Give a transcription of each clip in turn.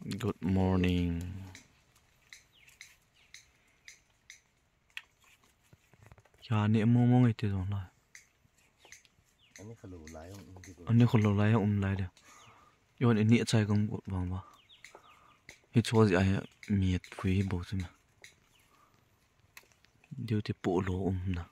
Good morning. Ya ni mo mo ngai te don la. Ani kholo lai lai de. Yon ni chai gam gut bang ba. Hi cho ji ai miet phui bo chu ma. Diu te po lo na.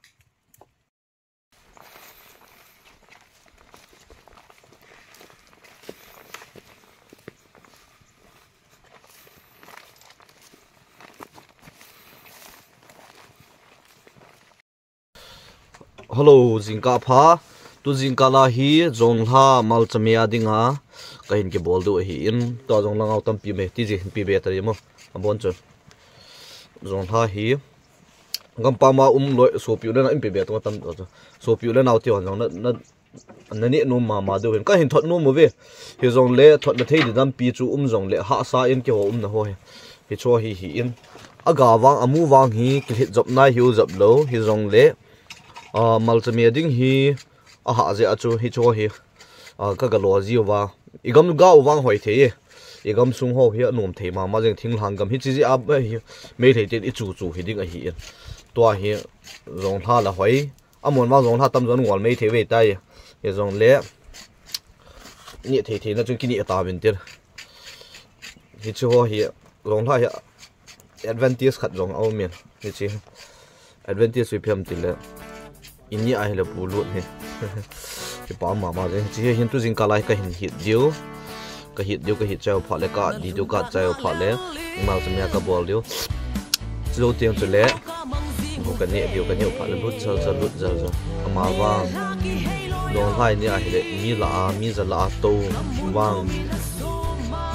Hello Zinka pha tu Zinka la hi zong ha mal chamia dinga kahin ke bol du hi in to zong lang autam pi me ti ji pi be tari mo abon chu zong ha hi ngam pa ma loi so pi le na im pi be to tam so pi le na ti hon zong na ni no ma du hin ka hin thot no mo ve hi zong le thot na thei di dam pi chu zong le ha sa in ke ho na ho hi cho hi in aga wang amu wang hi ki hit job na hiu job lo hi zong le multimedia ding hi a ha je achu hi cho hi ka ga lo ji wa igam ga wang hoi the igam sung ho hi anom the ma jeng thing hang gam hi chi ji ab hi me the te i chu chu hi ding a hi to hi rong tha la hoi amon ma rong tha tam jon wal me the we tai ye rong le ni the na chu ki ni ta bin te hi chu hi rong tha hi advantage khat rong au men hi chi advantage we pham ti le ini ai la bulu he ke pa ma ma je chi hin tu jing ka lai ka hin hit dio ka hit chao pha le ka di du ka chao pha le mal chamia ka bol dio zo tiang chu le ko ka ne dio ka ne pha le lut za ma wa don hai ni ai le mi za la to wang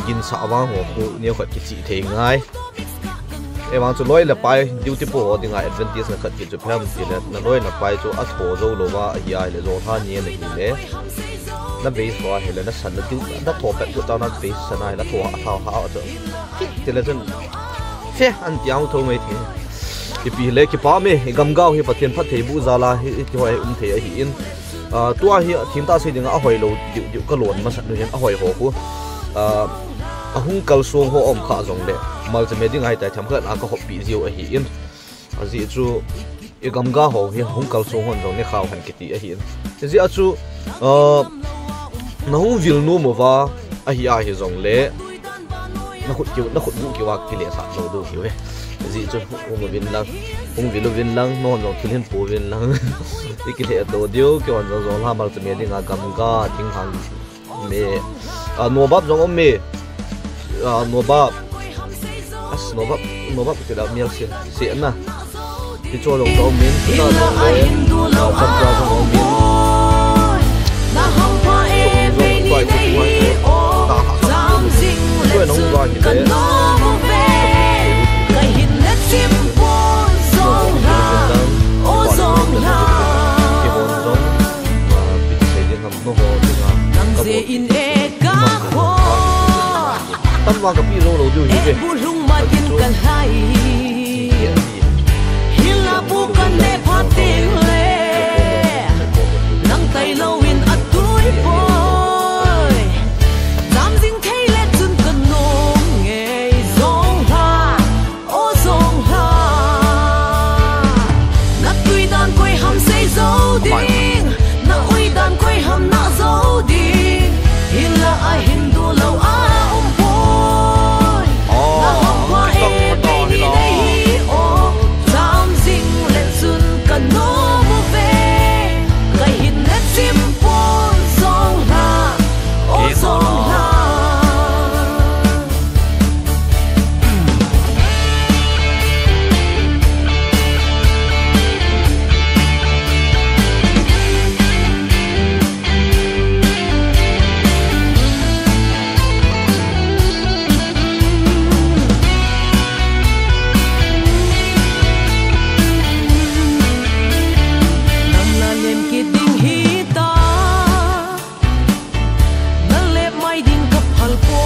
gin sa wang ho ku ne khat ki chi the ngai em chu loi la pai duty po ding a advantage na khat ki chu pham ti le na loi na pai chu a tho zo lo wa hi ai le zo tha ni le hi le na base wa he le na san na tu na tho pet chu ta na base san ai la tho a tha ha a chu ti le chen fe an tiang tho mai thi ki pi le ki pa me gam gao hi pathian phat thei bu za la hi ti hoi the hi in tua hi thim ta se ding a hoi lo diu ka lon ma san nu hen a hoi ho ku ahung kal song ho om kha zong le multimedia ding ai ta tham khat a ka hop pi ziu a hi in azi chu e gam ga ho hi hung kal song hon zong ne khaw han ki ti a hi in ji a chu na hu vil no mo wa a hi a hi zong le na khut bu ki wa ki le sa zo do hi we ji chu hung vin lang non zong thilin po vin lang ki le do dio ki on zong ha multimedia ding a gam ga thing hang me no bab zong om me no bab cái đó miêu xiên na thì cho đồng cho miếng chúng ta đồng với chăm cho cho miếng gọi tôi nó không gọi như thế tâm vào cái pi lô đầu tiêu như thế kan hai hila bukan ne phating le nang tai lo in atui boy zam ding thei le chun kan nom nge zong ha o zong ha na tui dan koi ham sei zo ding na ui dan koi ham na zo ding hila a hindu lo a mai ding ka phal ko